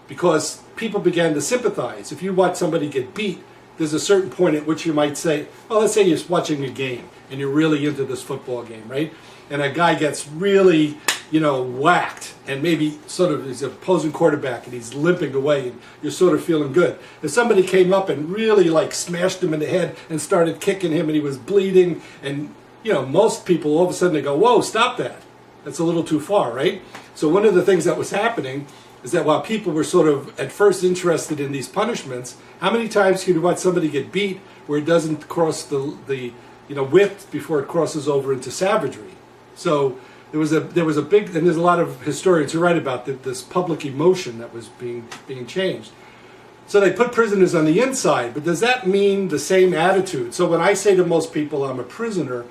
Speaker 1: because people began to sympathize. If you watch somebody get beat, there's a certain point at which you might say, well, let's say you're watching a game and you're really into this football game, right? And a guy gets really, whacked, and maybe sort of is an opposing quarterback and he's limping away and you're sort of feeling good. If somebody came up and really like smashed him in the head and started kicking him and he was bleeding, and most people all of a sudden they go, whoa, stop that. That's a little too far, right? So one of the things that was happening is that while people were sort of at first interested in these punishments, how many times can you watch somebody get beat where it doesn't cross the whipped before it crosses over into savagery? So there was a big, and there's a lot of historians who write about this public emotion that was being changed. So they put prisoners on the inside, but does that mean the same attitude? So when I say to most people I'm a prisoner,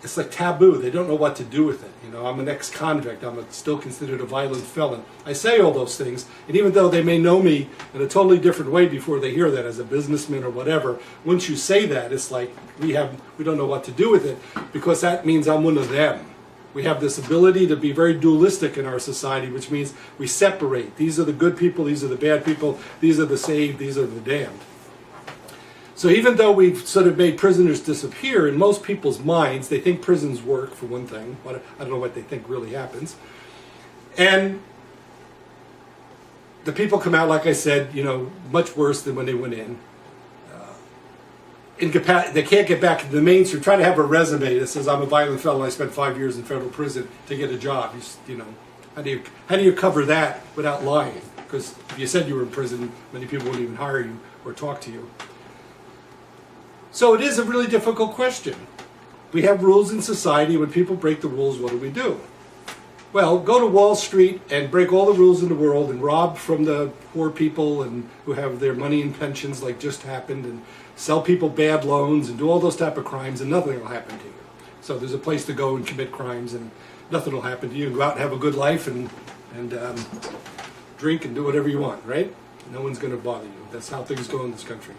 Speaker 1: it's like taboo. They don't know what to do with it. I'm an ex-convict. I'm still considered a violent felon. I say all those things, and even though they may know me in a totally different way before they hear that as a businessman or whatever, once you say that, it's like we don't know what to do with it, because that means I'm one of them. We have this ability to be very dualistic in our society, which means we separate. These are the good people, these are the bad people, these are the saved, these are the damned. So even though we've sort of made prisoners disappear, in most people's minds, they think prisons work, for one thing. I don't know what they think really happens. And the people come out, like I said, much worse than when they went in. They can't get back into the mainstream. Try to have a resume that says I'm a violent felon, I spent 5 years in federal prison to get a job. How do you cover that without lying? Because if you said you were in prison, many people wouldn't even hire you or talk to you. So it is a really difficult question. We have rules in society. When people break the rules, what do? Well, go to Wall Street and break all the rules in the world and rob from the poor people and who have their money and pensions like just happened, and sell people bad loans and do all those type of crimes, and nothing will happen to you. So there's a place to go and commit crimes and nothing will happen to you. Go out and have a good life and drink and do whatever you want, right? No one's going to bother you. That's how things go in this country.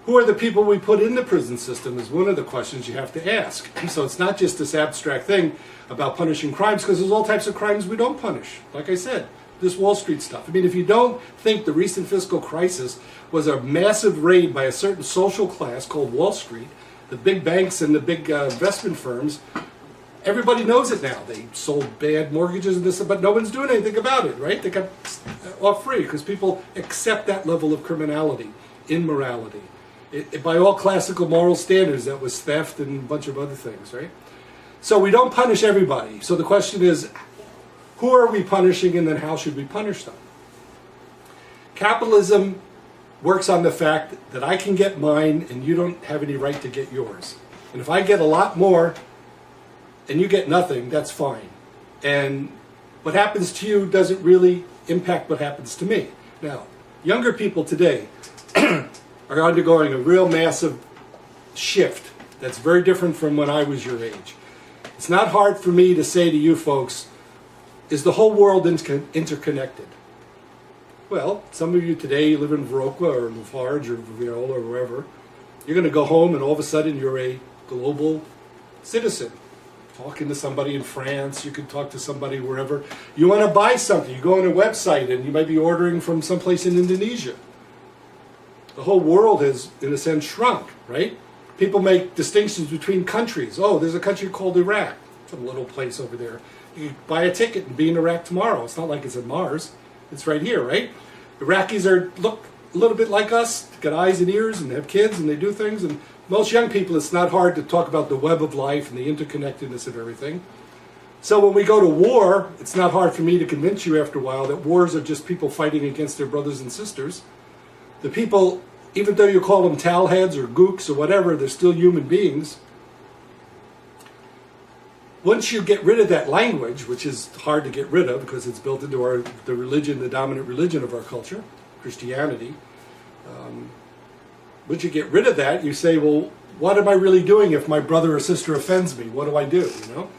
Speaker 1: Who are the people we put in the prison system is one of the questions you have to ask. So it's not just this abstract thing about punishing crimes, because there's all types of crimes we don't punish. Like I said, this Wall Street stuff. I mean, if you don't think the recent fiscal crisis was a massive raid by a certain social class called Wall Street, the big banks and the big investment firms, everybody knows it now. They sold bad mortgages and this, but no one's doing anything about it, right? They got off free because people accept that level of criminality, immorality. By all classical moral standards, that was theft and a bunch of other things, right? So we don't punish everybody. So the question is, who are we punishing, and then how should we punish them? Capitalism works on the fact that I can get mine and you don't have any right to get yours. And if I get a lot more and you get nothing, that's fine. And what happens to you doesn't really impact what happens to me. Now, younger people today are undergoing a real massive shift that's very different from when I was your age. It's not hard for me to say to you folks, is the whole world interconnected? Well, some of you today live in Viroqua or Lafarge or Viola or wherever. You're going to go home and all of a sudden you're a global citizen. Talking to somebody in France, you can talk to somebody wherever. You want to buy something, you go on a website and you might be ordering from someplace in Indonesia. The whole world has, in a sense, shrunk, right? People make distinctions between countries. Oh, there's a country called Iraq, some little place over there. You buy a ticket and be in Iraq tomorrow. It's not like it's at Mars. It's right here, right? Iraqis look a little bit like us, got eyes and ears and have kids and they do things. And most young people, it's not hard to talk about the web of life and the interconnectedness of everything. So when we go to war, it's not hard for me to convince you after a while that wars are just people fighting against their brothers and sisters. The people, even though you call them towelheads or gooks or whatever, they're still human beings. Once you get rid of that language, which is hard to get rid of because it's built into the religion, the dominant religion of our culture, Christianity. Once you get rid of that, you say, well, what am I really doing if my brother or sister offends me? What do I do, you know?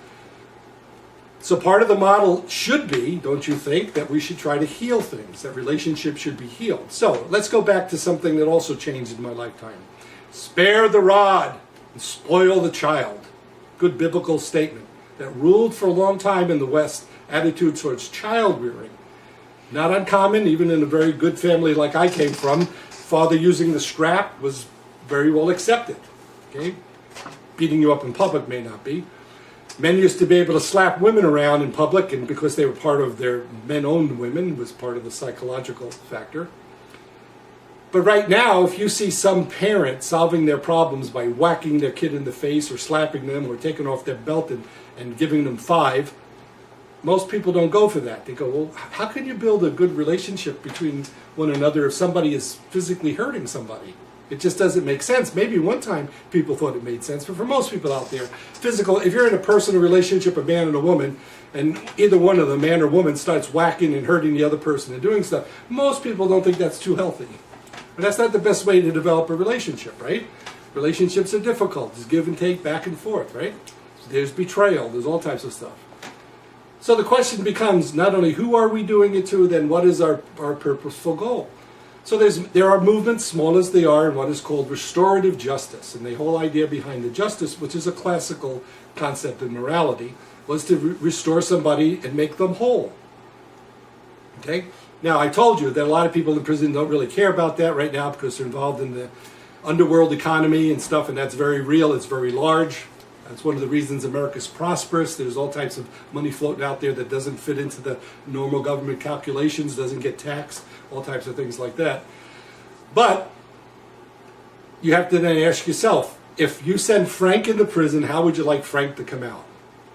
Speaker 1: So part of the model should be, don't you think, that we should try to heal things, that relationships should be healed. So let's go back to something that also changed in my lifetime. Spare the rod and spoil the child. Good biblical statement that ruled for a long time in the West, attitude towards child rearing. Not uncommon, even in a very good family like I came from. Father using the strap was very well accepted. Okay? Beating you up in public may not be. Men used to be able to slap women around in public, and because they were part of their men-owned women, was part of the psychological factor. But right now, if you see some parent solving their problems by whacking their kid in the face or slapping them or taking off their belt and giving them 5, most people don't go for that. They go, well, how can you build a good relationship between one another if somebody is physically hurting somebody? It just doesn't make sense. Maybe one time people thought it made sense, but for most people out there, if you're in a personal relationship, a man and a woman, and either one of them, man or woman, starts whacking and hurting the other person and doing stuff, most people don't think that's too healthy. But that's not the best way to develop a relationship, right? Relationships are difficult. There's give and take, back and forth, right? There's betrayal. There's all types of stuff. So the question becomes not only who are we doing it to, then what is our purposeful goal? So there are movements, small as they are, in what is called restorative justice. And the whole idea behind the justice, which is a classical concept in morality, was to restore somebody and make them whole. Okay? Now, I told you that a lot of people in prison don't really care about that right now because they're involved in the underworld economy and stuff, and that's very real. It's very large. That's one of the reasons America's prosperous. There's all types of money floating out there that doesn't fit into the normal government calculations, doesn't get taxed, all types of things like that. But you have to then ask yourself, if you send Frank into prison, how would you like Frank to come out?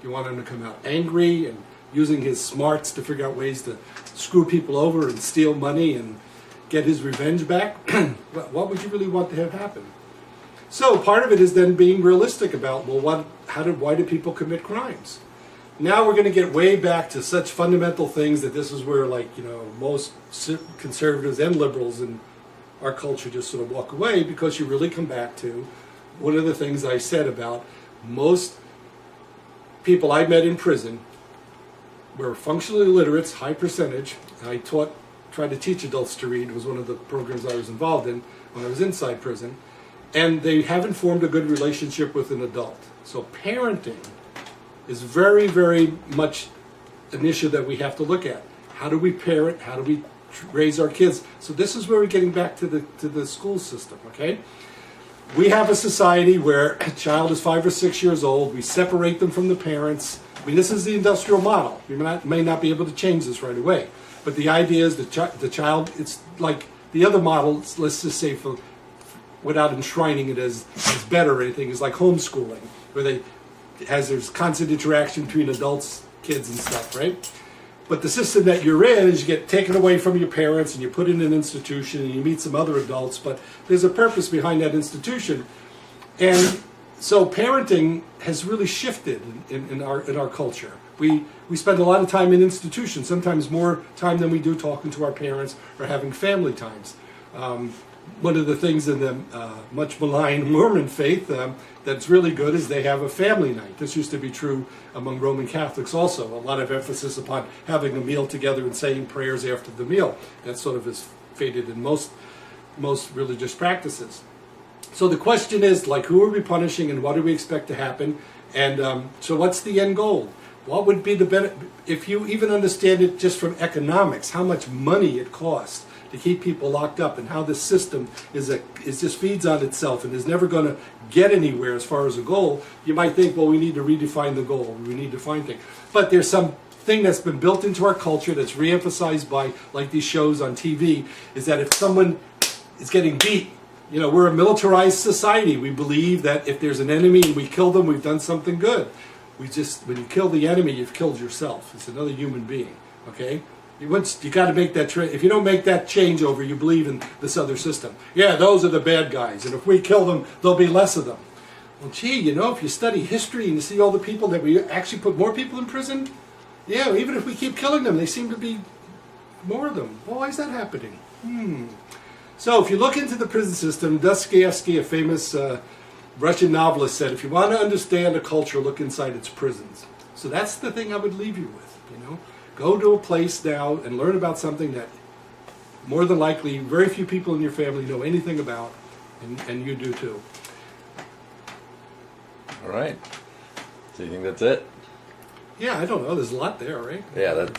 Speaker 1: You want him to come out angry and using his smarts to figure out ways to screw people over and steal money and get his revenge back? What would you really want to have happen? So part of it is then being realistic about, well, why do people commit crimes? Now we're going to get way back to such fundamental things that this is where, most conservatives and liberals in our culture just sort of walk away, because you really come back to one of the things I said about most people I met in prison were functionally illiterates, high percentage. I tried to teach adults to read. It was one of the programs I was involved in when I was inside prison. And they haven't formed a good relationship with an adult. So parenting is very, very much an issue that we have to look at. How do we parent? How do we raise our kids? So this is where we're getting back to the school system, okay? We have a society where a child is 5 or 6 years old. We separate them from the parents. I mean, this is the industrial model. We may not be able to change this right away. But the idea is the child, it's like the other model, let's just say for without enshrining it as better or anything, is like homeschooling, where there's constant interaction between adults, kids, and stuff, right? But the system that you're in is you get taken away from your parents and you put in an institution and you meet some other adults, but there's a purpose behind that institution. And so parenting has really shifted in our culture. We spend a lot of time in institutions, sometimes more time than we do talking to our parents or having family times. One of the things in the much maligned Mormon faith that's really good is they have a family night. This used to be true among Roman Catholics also. A lot of emphasis upon having a meal together and saying prayers after the meal. That sort of is faded in most religious practices. So the question is, like, who are we punishing and what do we expect to happen? And so what's the end goal? What would be the benefit, if you even understand it just from economics, how much money it costs to keep people locked up and how this system is just feeds on itself and is never going to get anywhere as far as a goal, you might think, well, we need to redefine the goal. We need to find things. But there's some thing that's been built into our culture that's reemphasized by, like these shows on TV, is that if someone is getting beat, we're a militarized society. We believe that if there's an enemy and we kill them, we've done something good. When you kill the enemy, you've killed yourself. It's another human being, okay? You got to make that if you don't make that changeover, you believe in this other system. Yeah, those are the bad guys, and if we kill them, there'll be less of them. Well, gee, if you study history and you see all the people that we actually put more people in prison, yeah, even if we keep killing them, they seem to be more of them. Well, why is that happening? So if you look into the prison system, Dostoevsky, a famous Russian novelist, said, if you want to understand a culture, look inside its prisons. So that's the thing I would leave you with, Go to a place now and learn about something that more than likely very few people in your family know anything about, and you do too.
Speaker 2: All right. So you think that's it?
Speaker 1: Yeah, I don't know. There's a lot there, right?
Speaker 2: Yeah, that's